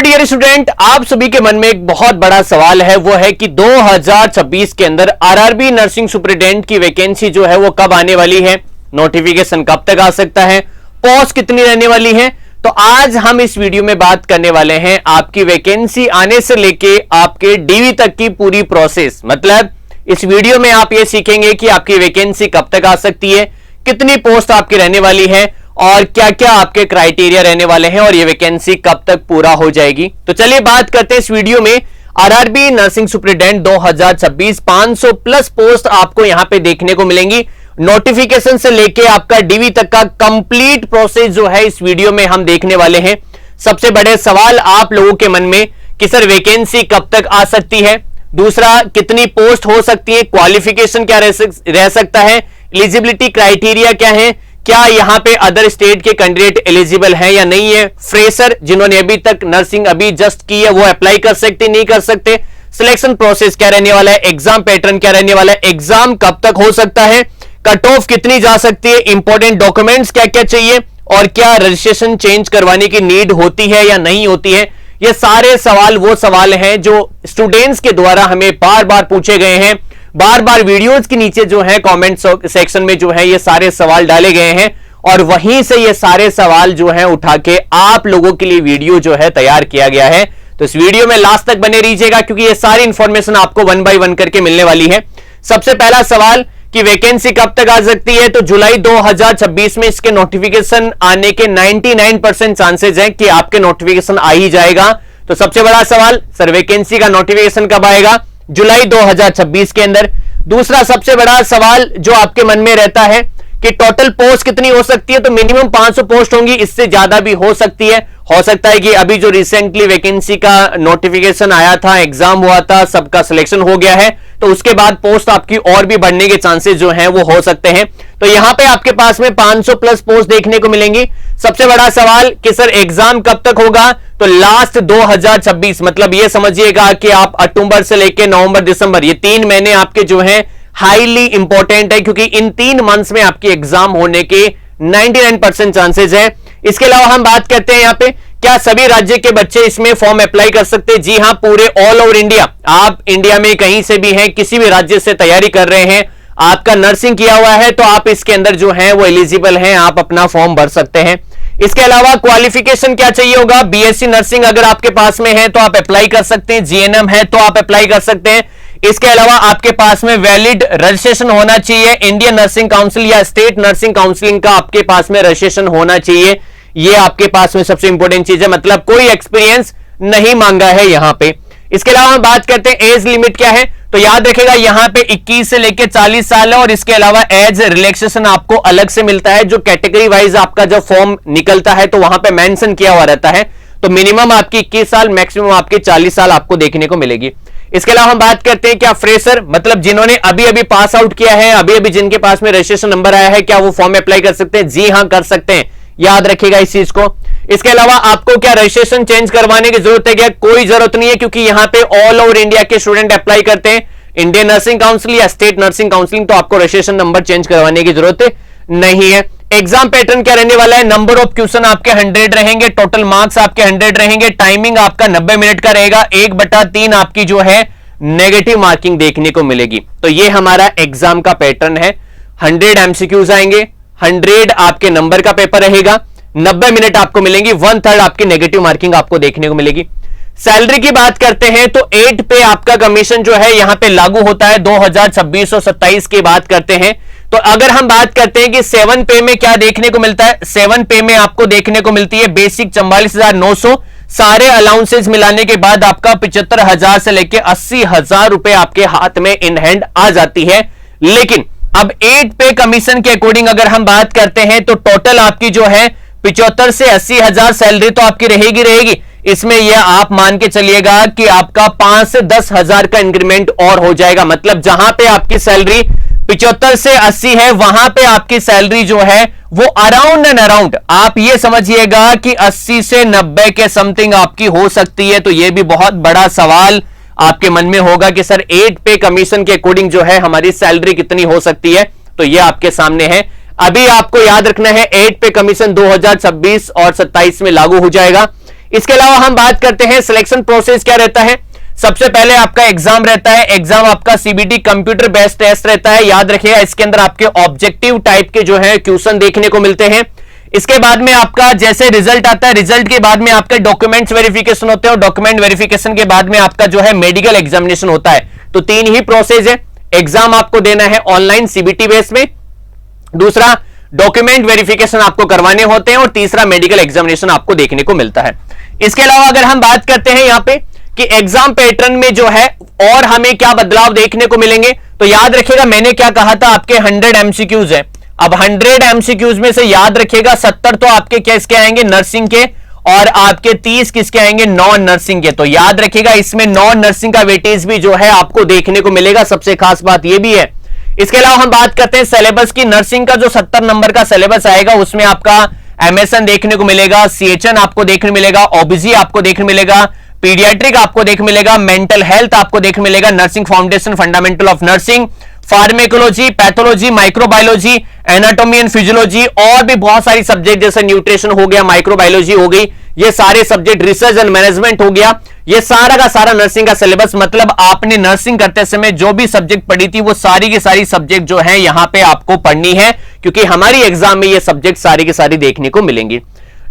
Dear student, आप सभी के मन में एक बहुत बड़ा सवाल है, वो है कि 2026 के अंदर आरआरबी नर्सिंग सुपरिटेंडेंट की वैकेंसी जो है वो कब आने वाली है, नोटिफिकेशन कब तक आ सकता है, पोस्ट कितनी रहने वाली है। तो आज हम इस वीडियो में बात करने वाले हैं आपकी वैकेंसी आने से लेके आपके डीवी तक की पूरी प्रोसेस। मतलब इस वीडियो में आप ये सीखेंगे कि आपकी वैकेंसी कब तक आ सकती है, कितनी पोस्ट आपकी रहने वाली है और क्या क्या आपके क्राइटेरिया रहने वाले हैं और ये वैकेंसी कब तक पूरा हो जाएगी। तो चलिए बात करते हैं इस वीडियो में RRB nursing superintendent 2026 500 plus post आपको यहां पे देखने को मिलेंगी। नोटिफिकेशन से लेके आपका डीवी तक का कंप्लीट प्रोसेस जो है इस वीडियो में हम देखने वाले हैं। सबसे बड़े सवाल आप लोगों के मन में कि सर वैकेंसी कब तक आ सकती है, दूसरा कितनी पोस्ट हो सकती है, क्वालिफिकेशन क्या रह सकता है, एलिजिबिलिटी क्राइटेरिया क्या है, क्या यहां पे अदर स्टेट के कैंडिडेट एलिजिबल हैं या नहीं है, फ्रेशर जिन्होंने अभी तक नर्सिंग अभी जस्ट की है वो अप्लाई कर सकते नहीं कर सकते, सिलेक्शन प्रोसेस क्या रहने वाला है, एग्जाम पैटर्न क्या रहने वाला है, एग्जाम कब तक हो सकता है, कट ऑफ कितनी जा सकती है, इंपॉर्टेंट डॉक्यूमेंट्स क्या क्या चाहिए और क्या रजिस्ट्रेशन चेंज करवाने की नीड होती है या नहीं होती है। ये सारे सवाल वो सवाल हैं जो स्टूडेंट्स के द्वारा हमें बार बार पूछे गए हैं। बार बार वीडियोस के नीचे जो है कमेंट सेक्शन में जो है ये सारे सवाल डाले गए हैं और वहीं से ये सारे सवाल जो है उठा के आप लोगों के लिए वीडियो जो है तैयार किया गया है। तो इस वीडियो में लास्ट तक बने रहिएगा क्योंकि ये सारी इंफॉर्मेशन आपको वन बाय वन करके मिलने वाली है। सबसे पहला सवाल कि वैकेंसी कब तक आ सकती है, तो जुलाई 2026 में इसके नोटिफिकेशन आने के 99% चांसेस हैं कि आपके नोटिफिकेशन आ ही जाएगा। तो सबसे बड़ा सवाल सर वैकेंसी का नोटिफिकेशन कब आएगा, जुलाई 2026 के अंदर। दूसरा सबसे बड़ा सवाल जो आपके मन में रहता है कि टोटल पोस्ट कितनी हो सकती है, तो मिनिमम 500 पोस्ट होंगी, इससे ज्यादा भी हो सकती है। हो सकता है कि अभी जो रिसेंटली वैकेंसी का नोटिफिकेशन आया था, एग्जाम हुआ था, सबका सिलेक्शन हो गया है, तो उसके बाद पोस्ट आपकी और भी बढ़ने के चांसेस जो हैं वो हो सकते हैं। तो यहां पे आपके पास में 500 प्लस पोस्ट देखने को मिलेंगी। सबसे बड़ा सवाल कि सर एग्जाम कब तक होगा, तो लास्ट 2026, मतलब ये समझिएगा कि आप अक्टूबर से लेकर नवंबर दिसंबर ये 3 महीने आपके जो हैं हाईली इंपॉर्टेंट है क्योंकि इन 3 मंथ्स में आपकी एग्जाम होने के 99% चांसेस है। इसके अलावा हम बात करते हैं यहां पे क्या सभी राज्य के बच्चे इसमें फॉर्म अप्लाई कर सकते हैं। जी हां, पूरे ऑल ओवर इंडिया, आप इंडिया में कहीं से भी हैं, किसी भी राज्य से तैयारी कर रहे हैं, आपका नर्सिंग किया हुआ है तो आप इसके अंदर जो है वो एलिजिबल हैं, आप अपना फॉर्म भर सकते हैं। इसके अलावा क्वालिफिकेशन क्या चाहिए होगा, बीएससी नर्सिंग अगर आपके पास में है तो आप अप्लाई कर सकते हैं, जीएनएम है तो आप अप्लाई कर सकते हैं। इसके अलावा आपके पास में वैलिड रजिस्ट्रेशन होना चाहिए, इंडियन नर्सिंग काउंसिल या स्टेट नर्सिंग काउंसिलिंग का आपके पास में रजिस्ट्रेशन होना चाहिए। ये आपके पास में सबसे इंपॉर्टेंट चीज है, मतलब कोई एक्सपीरियंस नहीं मांगा है यहां पे। इसके अलावा हम बात करते हैं एज लिमिट क्या है, तो याद रखेगा यहां पे 21 से लेकर 40 साल है और इसके अलावा एज रिलैक्सेशन आपको अलग से मिलता है, जो कैटेगरी वाइज आपका जब फॉर्म निकलता है तो वहां पे मेंशन किया हुआ रहता है। तो मिनिमम आपकी 21 साल, मैक्सिमम आपके 40 साल आपको देखने को मिलेगी। इसके अलावा हम बात करते हैं क्या फ्रेशर, मतलब जिन्होंने अभी अभी पास आउट किया है, अभी अभी जिनके पास में रजिस्ट्रेशन नंबर आया है, क्या वो फॉर्म अप्लाई कर सकते हैं? जी हां, कर सकते हैं, याद रखिएगा इस चीज को। इसके अलावा आपको क्या रजिस्ट्रेशन चेंज करवाने की जरूरत है क्या? कोई जरूरत नहीं है क्योंकि यहां पे ऑल ओवर इंडिया के स्टूडेंट अप्लाई करते हैं, इंडियन नर्सिंग काउंसिल या स्टेट नर्सिंग काउंसिलिंग, तो आपको रजिस्ट्रेशन नंबर चेंज करवाने की जरूरत नहीं है। एग्जाम पैटर्न क्या रहने वाला है, नंबर ऑफ क्वेश्चन आपके 100 रहेंगे, टोटल मार्क्स आपके 100 रहेंगे, टाइमिंग आपका 90 मिनट का रहेगा, 1/3 आपकी जो है नेगेटिव मार्किंग देखने को मिलेगी। तो ये हमारा एग्जाम का पैटर्न है। 100 एमसीक्यूज आएंगे, 100 आपके नंबर का पेपर रहेगा, 90 मिनट आपको मिलेंगी, 1/3 आपकी नेगेटिव मार्किंग आपको देखने को मिलेगी। सैलरी की बात करते हैं तो 8 पे आपका कमीशन जो है यहां पे लागू होता है 2026 और 27 की बात करते हैं। तो अगर हम बात करते हैं कि 7 पे में क्या देखने को मिलता है, 7 पे में आपको देखने को मिलती है बेसिक 44,900, सारे अलाउंसेस मिलाने के बाद आपका 75,000 से लेकर 80,000 रुपए आपके हाथ में इन हैंड आ जाती है। लेकिन अब 8 पे कमीशन के अकॉर्डिंग अगर हम बात करते हैं तो टोटल आपकी जो है 75 से 80,000 सैलरी तो आपकी रहेगी। इसमें यह आप मान के चलिएगा कि आपका 5 से 10,000 का इंक्रीमेंट और हो जाएगा। मतलब जहां पे आपकी सैलरी 75 से 80 है, वहां पे आपकी सैलरी जो है वो अराउंड एंड अराउंड आप ये समझिएगा कि 80 से 90 के समथिंग आपकी हो सकती है। तो यह भी बहुत बड़ा सवाल आपके मन में होगा कि सर 8 पे कमीशन के अकॉर्डिंग जो है हमारी सैलरी कितनी हो सकती है। तो यह आपके सामने है। अभी आपको याद रखना है 8 पे कमीशन 2026 और 27 में लागू हो जाएगा। इसके अलावा हम बात करते हैं सिलेक्शन प्रोसेस क्या रहता है। सबसे पहले आपका एग्जाम रहता है, एग्जाम आपका सीबीटी कंप्यूटर बेस्ड टेस्ट रहता है। याद रखिएगा इसके अंदर आपके ऑब्जेक्टिव टाइप के जो है क्वेश्चन देखने को मिलते हैं। इसके बाद में आपका जैसे रिजल्ट आता है, रिजल्ट के बाद में आपके डॉक्यूमेंट्स वेरिफिकेशन होते हैं और डॉक्यूमेंट वेरिफिकेशन के बाद में आपका जो है मेडिकल एग्जामिनेशन होता है। तो 3 ही प्रोसेस है, एग्जाम आपको देना है ऑनलाइन सीबीटी बेस में, दूसरा डॉक्यूमेंट वेरिफिकेशन आपको करवाने होते हैं और तीसरा मेडिकल एग्जामिनेशन आपको देखने को मिलता है। इसके अलावा अगर हम बात करते हैं यहां पे कि एग्जाम पैटर्न में जो है और हमें क्या बदलाव देखने को मिलेंगे, तो याद रखिएगा मैंने क्या कहा था, आपके 100 एमसीक्यूज है। अब 100 एमसीक्यूज में से याद रखिएगा 70 तो आपके किसके आएंगे, नर्सिंग के, और आपके 30 किसके आएंगे, नॉन नर्सिंग के। तो याद रखिएगा इसमें नॉन नर्सिंग का वेटेज भी जो है आपको देखने को मिलेगा, सबसे खास बात यह भी है। इसके अलावा हम बात करते हैं सिलेबस की। नर्सिंग का जो 70 नंबर का सिलेबस आएगा उसमें आपका एमएसएन देखने को मिलेगा, सीएचएन आपको देखने मिलेगा, ओबीजी आपको देखने मिलेगा, पीडियाट्रिक आपको देखने मिलेगा, मेंटल हेल्थ आपको देखने मिलेगा, nursing foundation, fundamental of nursing, pharmacology, pathology, microbiology, anatomy and physiology, और भी बहुत सारी सब्जेक्ट जैसे न्यूट्रिशन हो गया, माइक्रोबायोलॉजी हो गई, ये सारे सब्जेक्ट, रिसर्च एंड मैनेजमेंट हो गया, ये सारा का सारा नर्सिंग का सिलेबस। मतलब आपने नर्सिंग करते समय जो भी सब्जेक्ट पढ़ी थी वो सारी की सारी सब्जेक्ट जो है यहां पे आपको पढ़नी है, क्योंकि हमारी एग्जाम में ये सब्जेक्ट सारी की सारी देखने को मिलेंगी।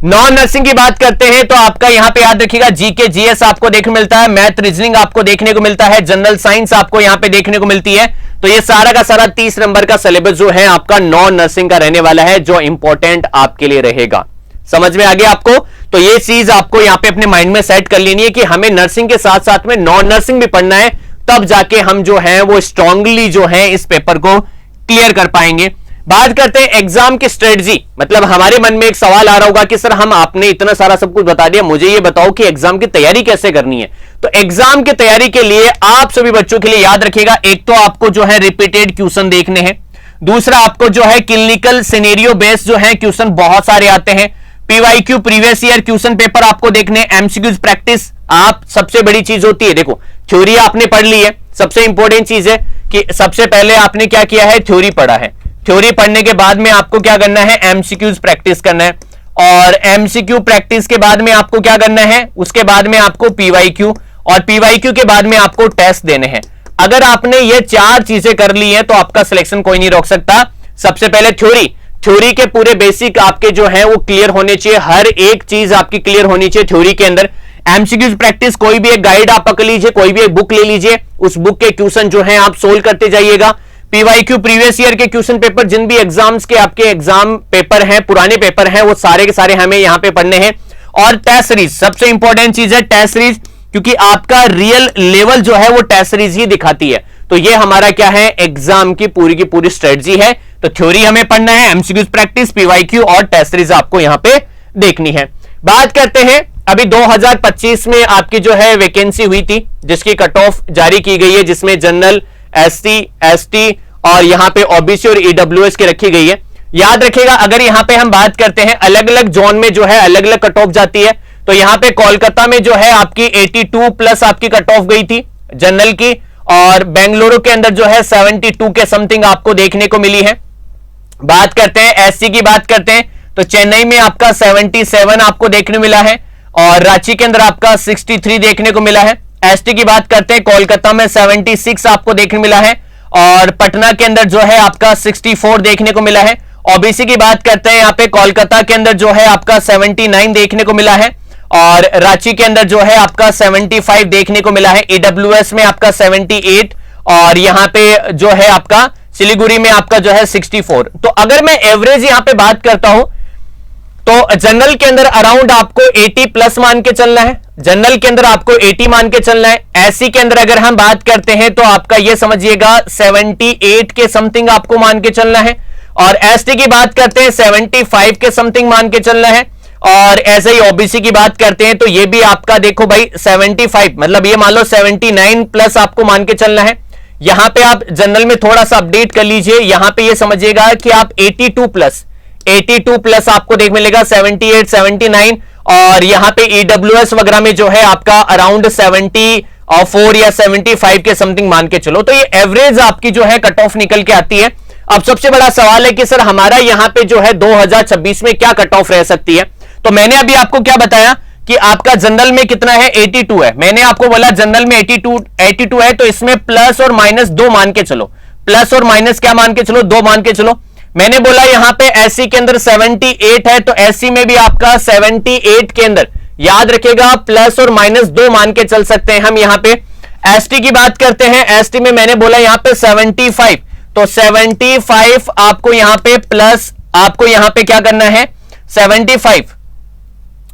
नॉन नर्सिंग की बात करते हैं तो आपका यहां पे याद रखिएगा जीके जीएस आपको देखने मिलता है, मैथ रीजनिंग आपको देखने को मिलता है, जनरल साइंस आपको यहां पे देखने को मिलती है। तो ये सारा का सारा 30 नंबर का सिलेबस जो है आपका नॉन नर्सिंग का रहने वाला है, जो इंपॉर्टेंट आपके लिए रहेगा। समझ में आ गया आपको? तो ये चीज आपको यहां पे अपने माइंड में सेट कर लेनी है कि हमें नर्सिंग के साथ साथ में नॉन नर्सिंग भी पढ़ना है, तब जाके हम जो है वो स्ट्रांगली जो है इस पेपर को क्लियर कर पाएंगे। बात करते हैं एग्जाम की स्ट्रेटजी। मतलब हमारे मन में एक सवाल आ रहा होगा कि सर हम आपने इतना सारा सब कुछ बता दिया, मुझे ये बताओ कि एग्जाम की तैयारी कैसे करनी है। तो एग्जाम की तैयारी के लिए आप सभी बच्चों के लिए याद रखिएगा, एक तो आपको जो है रिपीटेड क्वेश्चन देखने हैं, दूसरा आपको जो है क्लिनिकल सिनेरियो बेस्ड जो है क्वेश्चन बहुत सारे आते हैं, PYQ previous year question paper आपको देखने, एमसीक्यूज प्रैक्टिस। आप सबसे बड़ी चीज होती है, देखो थ्योरी आपने पढ़ ली है, सबसे इंपॉर्टेंट चीज है कि सबसे पहले आपने क्या किया है, थ्योरी पढ़ा है। थ्योरी पढ़ने के बाद में आपको क्या करना है, एमसीक्यूज प्रैक्टिस करना है, और एमसीक्यू प्रैक्टिस के बाद में आपको क्या करना है, उसके बाद में आपको पीवाईक्यू, और पीवाईक्यू के बाद में आपको टेस्ट देने हैं। अगर आपने ये 4 चीजें कर ली है तो आपका सिलेक्शन कोई नहीं रोक सकता। सबसे पहले थ्योरी के पूरे बेसिक आपके जो है वो क्लियर होने चाहिए, हर एक चीज आपकी क्लियर होनी चाहिए थ्योरी के अंदर। एमसीक्यूज प्रैक्टिस, कोई भी एक गाइड आप पकड़ लीजिए, कोई भी एक बुक ले लीजिए, उस बुक के क्वेश्चन जो है आप सोल्व करते जाइएगा। पीवाईक्यू प्रीवियस ईयर के क्वेश्चन पेपर, जिन भी एग्जाम्स के आपके एग्जाम पेपर हैं, पुराने पेपर हैं, वो सारे के सारे हमें यहां पे पढ़ने हैं। और टेस्ट सीरीज, सबसे इंपॉर्टेंट चीज है टेस्ट सीरीज, क्योंकि आपका रियल लेवल जो है वो टेस्ट सीरीज ही दिखाती है। तो ये हमारा क्या है, एग्जाम की पूरी स्ट्रेटजी है। तो थ्योरी हमें पढ़ना है, एमसीक्यूज प्रैक्टिस, पीवाईक्यू और टेस्ट सीरीज आपको यहां पे देखनी है। बात करते हैं अभी 2025 में आपकी जो है वैकेंसी हुई थी, जिसकी कट ऑफ जारी की गई है, जिसमें जनरल, एससी, एसटी और यहां पे ओबीसी और ईडब्ल्यूएस की रखी गई है। याद रखिएगा अगर यहां पे हम बात करते हैं अलग अलग जोन में जो है अलग अलग कट ऑफ जाती है। तो यहां पे कोलकाता में जो है आपकी 82 प्लस आपकी कट ऑफ गई थी जनरल की, और बेंगलुरु के अंदर जो है 72 के समथिंग आपको देखने को मिली है। बात करते हैं एससी की, बात करते हैं तो चेन्नई में आपका 77 आपको देखने मिला है, और रांची के अंदर आपका 63 देखने को मिला है। एसटी की बात करते हैं, कोलकाता में 76 आपको देखने मिला है, और पटना के अंदर जो है आपका 64 देखने को मिला है। ओबीसी की बात करते हैं, यहाँ पे कोलकाता के अंदर जो है आपका 79 देखने को मिला है, और रांची के अंदर जो है आपका 75 देखने को मिला है। ईडब्ल्यूएस में आपका 78, और यहां पे जो है आपका सिलीगुड़ी में आपका जो है 64। तो अगर मैं एवरेज यहां पे बात करता हूं तो जनरल के अंदर अराउंड आपको 80 प्लस मान के चलना है, जनरल के अंदर आपको 80 मान के चलना है। एससी के अंदर अगर हम बात करते हैं तो आपका ये समझिएगा 78 के समथिंग आपको मान के चलना है, और एसटी की बात करते हैं 75 के समथिंग मान के चलना है, और ऐसे ही ओबीसी की बात करते हैं तो ये भी आपका देखो भाई 75, मतलब ये मान लो 79 प्लस आपको मान के चलना है। यहां पे आप जनरल में थोड़ा सा अपडेट कर लीजिए, यहां पे ये समझिएगा कि आप 82 प्लस आपको देख मिलेगा, 78, 79, और यहां पे ईडब्ल्यूएस वगैरह में जो है आपका अराउंड 74 या 75 के समथिंग मान के चलो। तो ये एवरेज आपकी जो है कट ऑफ निकल के आती है। अब सबसे बड़ा सवाल है कि सर हमारा यहां पे जो है 2026 में क्या कट ऑफ रह सकती है। तो मैंने अभी आपको क्या बताया कि आपका जनरल में कितना है 82 है। मैंने आपको बोला जनरल में 82 है, तो इसमें प्लस और माइनस 2 मान के चलो, प्लस और माइनस क्या मान के चलो, 2 मान के चलो। मैंने बोला यहां पे एससी के अंदर 78 है, तो एससी में भी आपका 78 के अंदर याद रखेगा प्लस और माइनस 2 मान के चल सकते हैं हम। यहां पे एसटी की बात करते हैं, एसटी में मैंने बोला यहां पे 75, तो 75 आपको यहां पे प्लस, आपको यहां पे क्या करना है 75,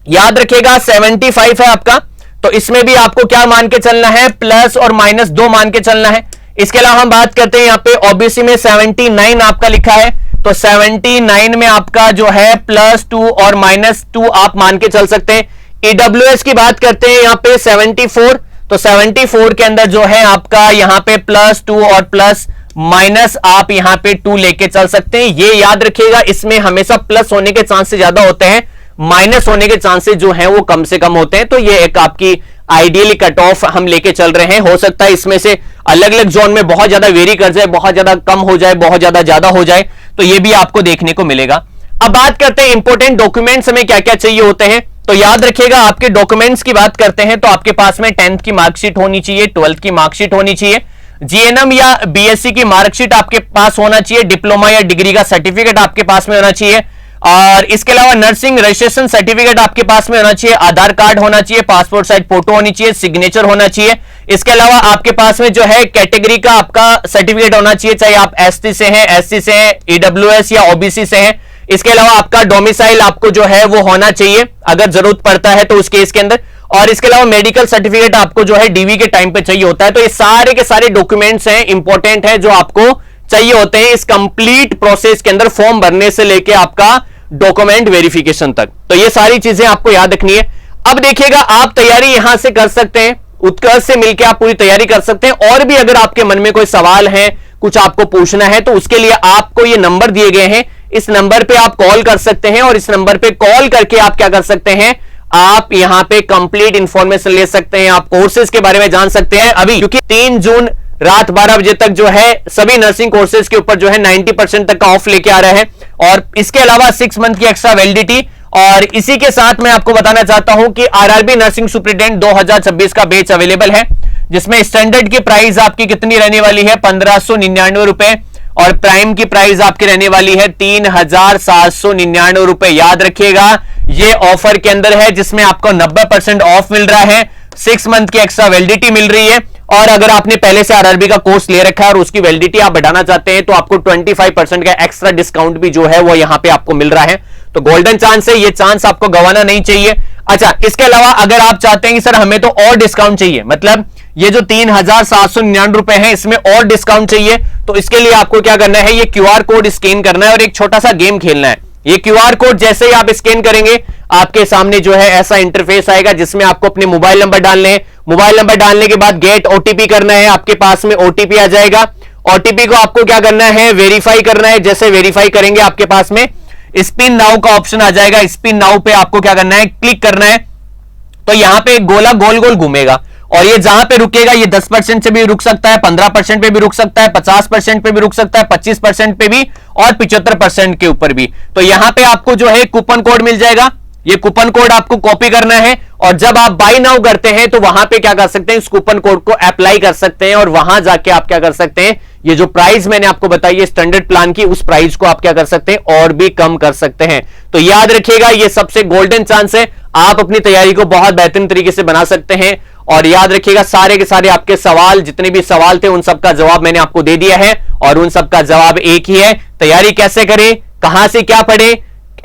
याद रखिएगा 75 है आपका, तो इसमें भी आपको क्या मान के चलना है, प्लस और माइनस 2 मान के चलना है। इसके अलावा हम बात करते हैं यहां पे ओबीसी में 79 आपका लिखा है, तो 79 में आपका जो है +2 और -2 आप मान के चल सकते हैं। ईडब्ल्यूएस की बात करते हैं यहां पे 74, तो 74 के अंदर जो है आपका यहां पे +2 और प्लस माइनस आप यहां पे 2 लेके चल सकते हैं। ये याद रखिएगा, इसमें हमेशा प्लस होने के चांसेस ज्यादा होते हैं, माइनस होने के चांसेस जो हैं वो कम से कम होते हैं। तो ये एक आपकी आइडियली कट ऑफ हम लेके चल रहे हैं। हो सकता है इसमें से अलग अलग जोन में बहुत ज्यादा वेरी कर जाए, बहुत ज्यादा कम हो जाए, बहुत ज्यादा हो जाए, तो ये भी आपको देखने को मिलेगा। अब बात करते हैं इंपॉर्टेंट डॉक्यूमेंट्स हमें क्या क्या चाहिए होते हैं। तो याद रखिएगा आपके डॉक्यूमेंट्स की बात करते हैं तो आपके पास में 10th की मार्कशीट होनी चाहिए, 12th की मार्कशीट होनी चाहिए, जीएनएम या बीएससी की मार्कशीट आपके पास होना चाहिए, डिप्लोमा या डिग्री का सर्टिफिकेट आपके पास में होना चाहिए, और इसके अलावा नर्सिंग रजिस्ट्रेशन सर्टिफिकेट आपके पास में होना चाहिए, आधार कार्ड होना चाहिए, पासपोर्ट साइज फोटो होनी चाहिए, सिग्नेचर होना चाहिए। इसके अलावा आपके पास में जो है कैटेगरी का आपका सर्टिफिकेट होना चाहिए, चाहे आप एसटी से हैं, एससी से हैं, ईडब्ल्यूएस या ओबीसी से हैं। इसके अलावा आपका डोमिसाइल आपको जो है वो होना चाहिए अगर जरूरत पड़ता है तो उस केस के अंदर, और इसके अलावा मेडिकल सर्टिफिकेट आपको जो है डीवी के टाइम पे चाहिए होता है। तो ये सारे के सारे डॉक्यूमेंट्स हैं, इंपॉर्टेंट है, जो आपको चाहिए होते हैं इस कंप्लीट प्रोसेस के अंदर, फॉर्म भरने से लेके आपका डॉक्यूमेंट वेरिफिकेशन तक। तो ये सारी चीजें आपको याद रखनी है। अब देखिएगा आप तैयारी यहां से कर सकते हैं, उत्कर्ष से मिलकर आप पूरी तैयारी कर सकते हैं। और भी अगर आपके मन में कोई सवाल है, कुछ आपको पूछना है, तो उसके लिए आपको ये नंबर दिए गए हैं, इस नंबर पे आप कॉल कर सकते हैं, और इस नंबर पे कॉल करके आप क्या कर सकते हैं, आप यहां पे कंप्लीट इंफॉर्मेशन ले सकते हैं, आप कोर्सेज के बारे में जान सकते हैं। अभी क्योंकि 3 जून रात 12 बजे तक जो है सभी नर्सिंग कोर्सेज के ऊपर जो है 90% तक का ऑफ लेके आ रहा है, और इसके अलावा 6 मंथ की एक्स्ट्रा वैलिडिटी। और इसी के साथ मैं आपको बताना चाहता हूं कि आरआरबी नर्सिंग सुपरिटेंडेंट 2026 का बैच अवेलेबल है, जिसमें स्टैंडर्ड की प्राइस आपकी कितनी रहने वाली है 1599 रुपए, और प्राइम की प्राइस आपकी रहने वाली है 3799 रुपए। याद रखिएगा ये ऑफर के अंदर है, जिसमें आपको 90% ऑफ मिल रहा है, 6 मंथ की एक्स्ट्रा वैलिडिटी मिल रही है, और अगर आपने पहले से आरआरबी का कोर्स ले रखा है और उसकी वैलिडिटी आप बढ़ाना चाहते हैं तो आपको 25% का एक्स्ट्रा डिस्काउंट भी जो है वो यहां पे आपको मिल रहा है। तो गोल्डन चांस है, ये चांस आपको गंवाना नहीं चाहिए। अच्छा, इसके अलावा अगर आप चाहते हैं कि सर हमें तो और डिस्काउंट चाहिए, मतलब ये जो 3799 रुपए है इसमें और डिस्काउंट चाहिए, तो इसके लिए आपको क्या करना है, ये क्यूआर कोड स्कैन करना है और एक छोटा सा गेम खेलना है। ये क्यूआर कोड जैसे ही आप स्कैन करेंगे आपके सामने जो है ऐसा इंटरफेस आएगा, जिसमें आपको अपने मोबाइल नंबर डालने हैं। मोबाइल नंबर डालने के बाद गेट ओटीपी करना है, आपके पास में ओटीपी आ जाएगा। ओटीपी को आपको क्या करना है, वेरीफाई करना है। जैसे वेरीफाई करेंगे आपके पास में स्पिन नाउ का ऑप्शन आ जाएगा, स्पिन नाउ पे आपको क्या करना है, क्लिक करना है। तो यहां पे गोला गोल गोल घूमेगा, और ये जहां पे रुकेगा ये 10% से भी रुक सकता है, 15% पे भी रुक सकता है, 50% पे भी रुक सकता है, 25% पे भी, और 75% के ऊपर भी। तो यहां पे आपको जो है कूपन कोड मिल जाएगा, ये कूपन कोड आपको कॉपी करना है, और जब आप बाय नाउ करते हैं तो वहां पे क्या कर सकते हैं, इस कूपन कोड को अप्लाई कर सकते हैं, और वहां जाके आप क्या कर सकते हैं, ये जो प्राइस मैंने आपको बताई है स्टैंडर्ड प्लान की, उस प्राइस को आप क्या कर सकते हैं, और भी कम कर सकते हैं। तो याद रखिएगा ये सबसे गोल्डन चांस है, आप अपनी तैयारी को बहुत बेहतरीन तरीके से बना सकते हैं। और याद रखिएगा सारे के सारे आपके सवाल, जितने भी सवाल थे उन सबका जवाब मैंने आपको दे दिया है, और उन सबका जवाब एक ही है। तैयारी कैसे करें, कहां से क्या पढ़े,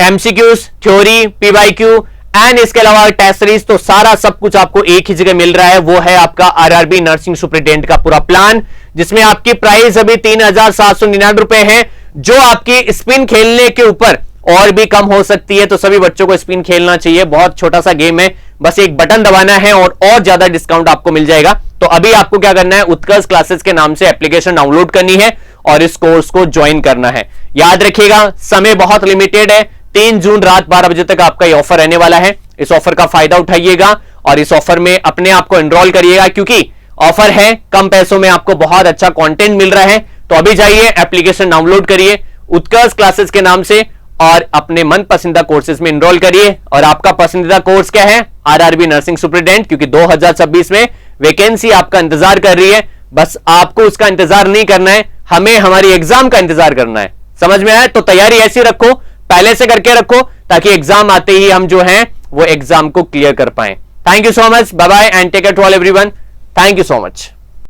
एमसीक्यूज, थ्योरी, पीवाईक्यू एंड इसके अलावा टेस्ट सीरीज, तो सारा सब कुछ आपको एक ही जगह मिल रहा है। वो है आपका आरआरबी नर्सिंग सुपरिटेंडेंट का पूरा प्लान, जिसमें आपकी प्राइस अभी 3799 रुपए है, जो आपकी स्पिन खेलने के ऊपर और भी कम हो सकती है। तो सभी बच्चों को स्पिन खेलना चाहिए, बहुत छोटा सा गेम है, बस एक बटन दबाना है और ज्यादा डिस्काउंट आपको मिल जाएगा। तो अभी आपको क्या करना है, उत्कर्ष क्लासेस के नाम से एप्लीकेशन डाउनलोड करनी है और इस कोर्स को ज्वाइन करना है। याद रखिएगा समय बहुत लिमिटेड है, 3 जून रात 12 बजे तक आपका ये ऑफर रहने वाला है। इस ऑफर का फायदा उठाइएगा और इस ऑफर में अपने आप को एनरोल करिएगा, क्योंकि ऑफर है, कम पैसों में आपको बहुत अच्छा कंटेंट मिल रहा है। तो अभी जाइए एप्लीकेशन डाउनलोड करिए उत्कर्ष क्लासेस के नाम से, और अपने मन पसंदीदा कोर्सेज में इनरोल करिए। और आपका पसंदीदा कोर्स क्या है? आरआरबी नर्सिंग सुपरिटेंडेंट, क्योंकि 2026 में वैकेंसी आपका इंतजार कर रही है। बस आपको उसका इंतजार नहीं करना है, हमें हमारी एग्जाम का इंतजार करना है। समझ में आया? तो तैयारी ऐसी रखो, पहले से करके रखो, ताकि एग्जाम आते ही हम जो है वो एग्जाम को क्लियर कर पाए। Thank you so much, bye bye and take care to all everyone. Thank you so much.